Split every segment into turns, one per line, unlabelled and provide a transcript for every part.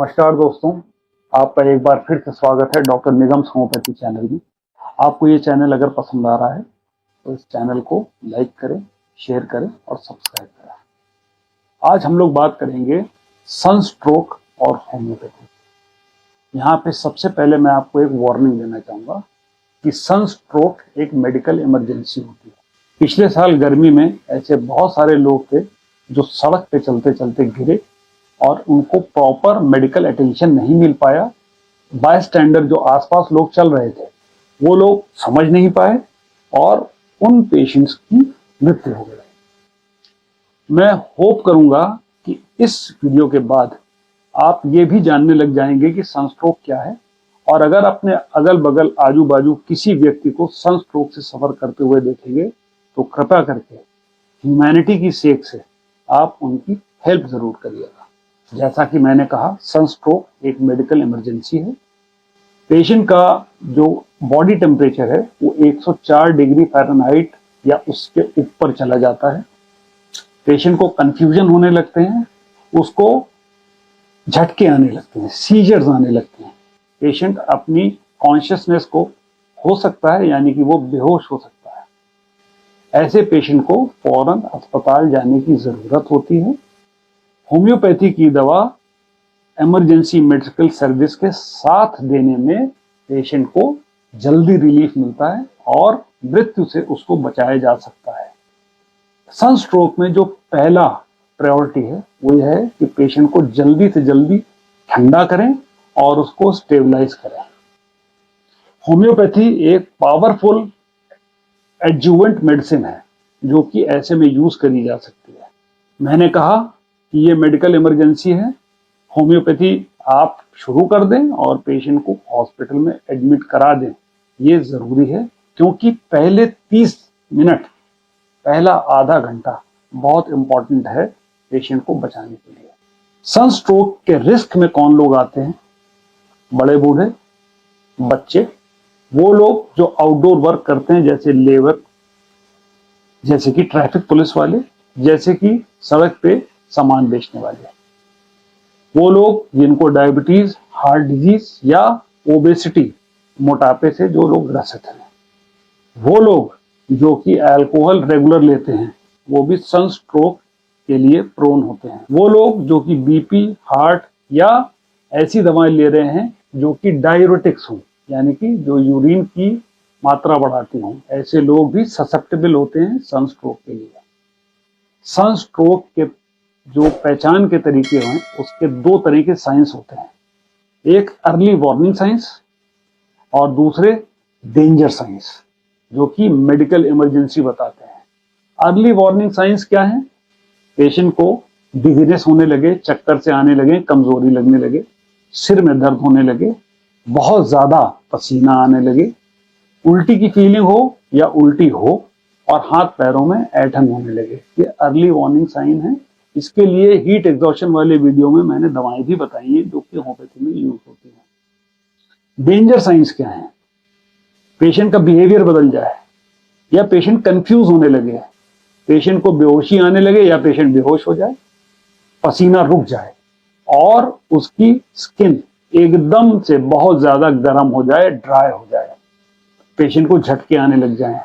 नमस्कार दोस्तों, आपका एक बार फिर से स्वागत है डॉक्टर निगम होम्योपैथी चैनल में। आपको ये चैनल अगर पसंद आ रहा है तो इस चैनल को लाइक करें, शेयर करें और सब्सक्राइब करें। आज हम लोग बात करेंगे सनस्ट्रोक और होम्योपैथी। यहाँ पे सबसे पहले मैं आपको एक वार्निंग देना चाहूँगा कि सनस्ट्रोक एक मेडिकल इमरजेंसी होती है। पिछले साल गर्मी में ऐसे बहुत सारे लोग थे जो सड़क पे चलते चलते गिरे और उनको प्रॉपर मेडिकल अटेंशन नहीं मिल पाया। बाय स्टैंडर्ड जो आसपास लोग चल रहे थे वो लोग समझ नहीं पाए और उन पेशेंट्स की मृत्यु हो गई। मैं होप करूंगा कि इस वीडियो के बाद आप ये भी जानने लग जाएंगे कि सनस्ट्रोक क्या है, और अगर अपने अगल बगल आजू बाजू किसी व्यक्ति को सनस्ट्रोक से सफर करते हुए देखेंगे तो कृपया करके ह्यूमैनिटी की सेक से आप उनकी हेल्प जरूर करिएगा। जैसा कि मैंने कहा, सनस्ट्रोक एक मेडिकल इमरजेंसी है। पेशेंट का जो बॉडी टेम्परेचर है वो 104 डिग्री फ़ारेनहाइट या उसके ऊपर चला जाता है। पेशेंट को कंफ्यूजन होने लगते हैं, उसको झटके आने लगते हैं, सीजर्स आने लगते हैं। पेशेंट अपनी कॉन्शियसनेस को खो सकता है, यानी कि वो बेहोश हो सकता है। ऐसे पेशेंट को फौरन अस्पताल जाने की जरूरत होती है। होम्योपैथी की दवा इमरजेंसी मेडिकल सर्विस के साथ देने में पेशेंट को जल्दी रिलीफ मिलता है और मृत्यु से उसको बचाया जा सकता है। सनस्ट्रोक में जो पहला प्रायोरिटी है वो यह है कि पेशेंट को जल्दी से जल्दी ठंडा करें और उसको स्टेबलाइज करें। होम्योपैथी एक पावरफुल एडजुवेंट मेडिसिन है जो कि ऐसे में यूज करी जा सकती है। मैंने कहा कि ये मेडिकल इमरजेंसी है। होम्योपैथी आप शुरू कर दें और पेशेंट को हॉस्पिटल में एडमिट करा दें, ये जरूरी है, क्योंकि पहले 30 मिनट, पहला आधा घंटा बहुत इंपॉर्टेंट है पेशेंट को बचाने के लिए। सनस्ट्रोक के रिस्क में कौन लोग आते हैं? बड़े बूढ़े, बच्चे, वो लोग जो आउटडोर वर्क करते हैं, जैसे लेबर, जैसे कि ट्रैफिक पुलिस वाले, जैसे कि सड़क पे सामान बेचने वाले, वो लोग जिनको डायबिटीज, हार्ट डिजीज या ओबेसिटी, मोटापे से जो लोग ग्रसित हैं, वो लोग जो कि अल्कोहल रेगुलर लेते हैं, वो भी सनस्ट्रोक के लिए प्रोन होते हैं। वो लोग जो कि बीपी, हार्ट या ऐसी दवाएं ले रहे हैं जो कि डाययूरेटिक्स हों, यानी कि जो यूरिन की मात्रा बढ़ाती हों, ऐसे लोग भी ससेप्टेबल होते हैं सनस्ट्रोक के लिए। सनस्ट्रोक के जो पहचान के तरीके हैं उसके दो तरह के साइंस होते हैं, एक अर्ली वार्निंग साइंस और दूसरे डेंजर साइंस, जो कि मेडिकल इमरजेंसी बताते हैं। अर्ली वार्निंग साइंस क्या है? पेशेंट को डिजीनेस होने लगे, चक्कर से आने लगे, कमजोरी लगने लगे, सिर में दर्द होने लगे, बहुत ज्यादा पसीना आने लगे, उल्टी की फीलिंग हो या उल्टी हो और हाथ पैरों में ऐंठन होने लगे, ये अर्ली वार्निंग साइन है। इसके लिए हीट एग्जॉशन वाले वीडियो में मैंने दवाएं भी बताई हैं जो कि होम्योपैथी में यूज होती हैं। डेंजर साइंस क्या है? पेशेंट का बिहेवियर बदल जाए, या पेशेंट कंफ्यूज होने लगे, पेशेंट को बेहोशी आने लगे या पेशेंट बेहोश हो जाए, पसीना रुक जाए और उसकी स्किन एकदम से बहुत ज्यादा गर्म हो जाए, ड्राई हो जाए, पेशेंट को झटके आने लग जाए।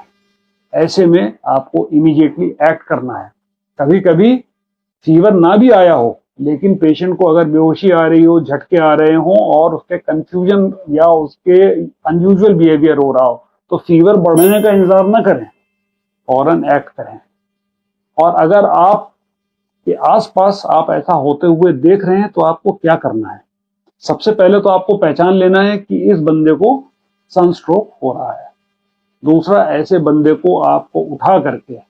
ऐसे में आपको इमीडिएटली एक्ट करना है। कभी कभी फीवर ना भी आया हो, लेकिन पेशेंट को अगर बेहोशी आ रही हो, झटके आ रहे हो और उसके कंफ्यूजन या उसके अनयूजुअल बिहेवियर हो रहा हो, तो फीवर बढ़ने का इंतजार ना करें, फौरन एक्ट करें। और अगर आप के आसपास आप ऐसा होते हुए देख रहे हैं तो आपको क्या करना है? सबसे पहले तो आपको पहचान लेना है कि इस बंदे को सनस्ट्रोक हो रहा है। दूसरा, ऐसे बंदे को आपको उठा करके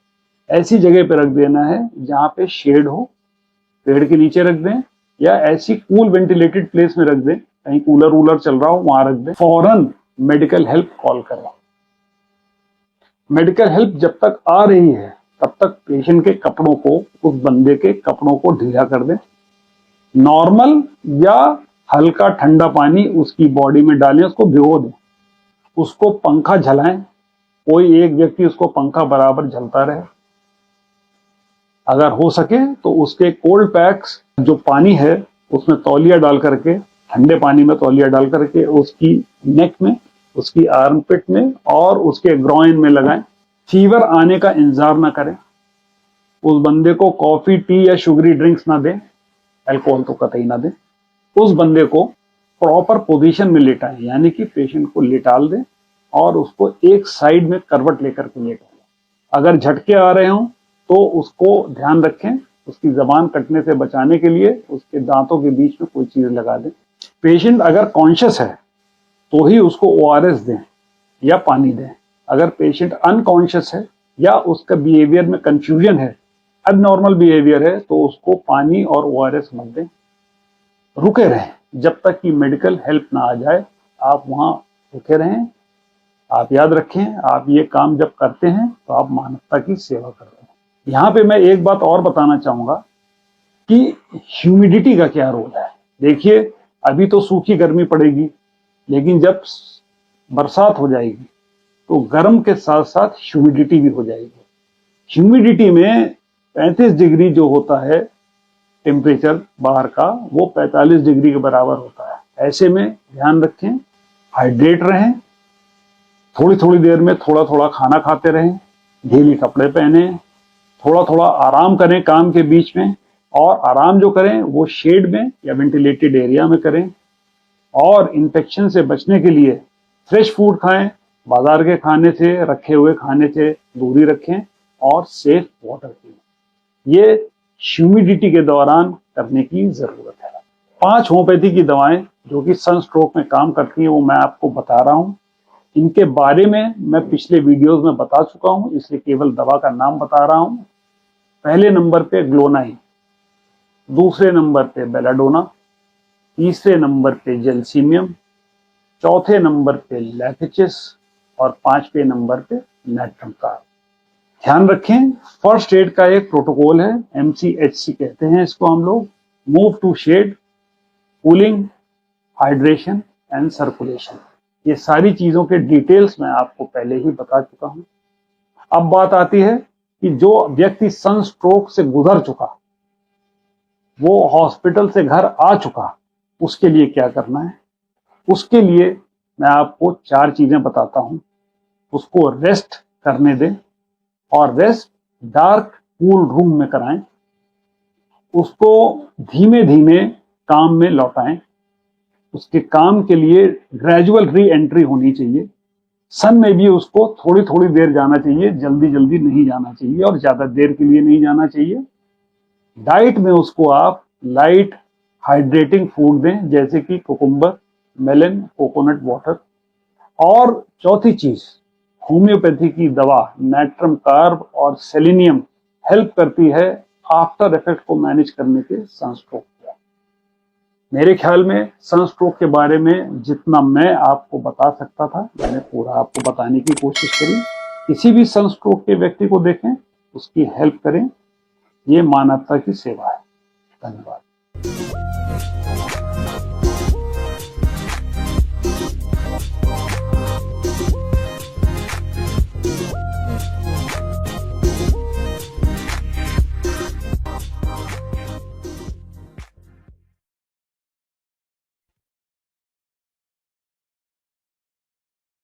ऐसी जगह पे रख देना है जहां पे शेड हो, पेड़ के नीचे रख दें या ऐसी कूल वेंटिलेटेड प्लेस में रख दें, कहीं कूलर वूलर चल रहा हो वहां रख दें। फौरन मेडिकल हेल्प कॉल करें। मेडिकल हेल्प जब तक आ रही है तब तक पेशेंट के कपड़ों को, उस बंदे के कपड़ों को ढीला कर दें। नॉर्मल या हल्का ठंडा पानी उसकी बॉडी में डालें, उसको भिगो दें, उसको पंखा झलाएं, कोई एक व्यक्ति उसको पंखा बराबर झलता रहे। अगर हो सके तो उसके कोल्ड पैक्स जो पानी है उसमें तौलिया डाल करके, ठंडे पानी में तौलिया डाल करके उसकी नेक में, उसकी आर्मपिट में और उसके ग्रॉइन में लगाएं। फीवर आने का इंतजार ना करें। उस बंदे को कॉफी, टी या शुगरी ड्रिंक्स ना दें, अल्कोहल तो कतई ना दें। उस बंदे को प्रॉपर पोजीशन में लेटाएं, यानी कि पेशेंट को लेटाल दें और उसको एक साइड में करवट लेकर के लेटाएं। अगर झटके आ रहे हों तो उसको ध्यान रखें, उसकी जबान कटने से बचाने के लिए उसके दांतों के बीच में कोई चीज लगा दें। पेशेंट अगर कॉन्शियस है तो ही उसको ORS दें या पानी दें। अगर पेशेंट अनकॉन्शियस है या उसका बिहेवियर में कंफ्यूजन है, अबनॉर्मल बिहेवियर है, तो उसको पानी और ORS मत दें। रुके रहें जब तक कि मेडिकल हेल्प ना आ जाए, आप वहां रुके रहें। आप याद रखें, आप ये काम जब करते हैं तो आप मानवता की सेवा कर रहे हैं। यहाँ पे मैं एक बात और बताना चाहूंगा कि ह्यूमिडिटी का क्या रोल है। देखिए, अभी तो सूखी गर्मी पड़ेगी, लेकिन जब बरसात हो जाएगी तो गर्म के साथ साथ ह्यूमिडिटी भी हो जाएगी। ह्यूमिडिटी में 35 डिग्री जो होता है टेम्परेचर बाहर का, वो 45 डिग्री के बराबर होता है। ऐसे में ध्यान रखें, हाइड्रेट रहें, थोड़ी थोड़ी देर में थोड़ा थोड़ा खाना खाते रहें, ढीले कपड़े पहने, थोड़ा थोड़ा आराम करें काम के बीच में, और आराम जो करें वो शेड में या वेंटिलेटेड एरिया में करें। और इन्फेक्शन से बचने के लिए फ्रेश फूड खाएं, बाजार के खाने से, रखे हुए खाने से दूरी रखें और सेफ वाटर पिएं। ये ह्यूमिडिटी के दौरान करने की जरूरत है। 5 होम्योपैथी की दवाएं जो कि सनस्ट्रोक में काम करती हैं वो मैं आपको बता रहा हूं। इनके बारे में मैं पिछले वीडियोस में बता चुका हूं, इसलिए केवल दवा का नाम बता रहा हूं। पहले नंबर पे ग्लोनाइन, दूसरे नंबर पे बेलाडोना, तीसरे नंबर पे जेल्सीमियम, चौथे नंबर पे लैफिचिस और 5वें नंबर पे नैट्रम कार्ब। ध्यान रखें, फर्स्ट एड का एक प्रोटोकॉल है, MCHC कहते हैं इसको हम लोग। Move to shade, cooling, hydration and circulation. ये सारी चीजों के डिटेल्स मैं आपको पहले ही बता चुका हूं। अब बात आती है कि जो व्यक्ति सनस्ट्रोक से गुजर चुका, वो हॉस्पिटल से घर आ चुका, उसके लिए क्या करना है। उसके लिए मैं आपको 4 चीजें बताता हूं। उसको रेस्ट करने दें, और रेस्ट डार्क कूल रूम में कराएं। उसको धीमे धीमे काम में लौटाएं। उसके काम के लिए ग्रेजुअल री एंट्री होनी चाहिए। सन में भी उसको थोड़ी थोड़ी देर जाना चाहिए, जल्दी जल्दी नहीं जाना चाहिए और ज्यादा देर के लिए नहीं जाना चाहिए। डाइट में उसको आप लाइट हाइड्रेटिंग फूड दें, जैसे कि कुकुम्बर, मेलन, कोकोनट वाटर। और चौथी चीज, होम्योपैथी की दवा नैट्रम कार्ब और सेलेनियम हेल्प करती है आफ्टर इफेक्ट को मैनेज करने के सनस्ट्रोक में। मेरे ख्याल में सनस्ट्रोक के बारे में जितना मैं आपको बता सकता था, मैंने पूरा आपको बताने की कोशिश करी। किसी भी सनस्ट्रोक के व्यक्ति को देखें, उसकी हेल्प करें, ये मानवता की सेवा है। धन्यवाद।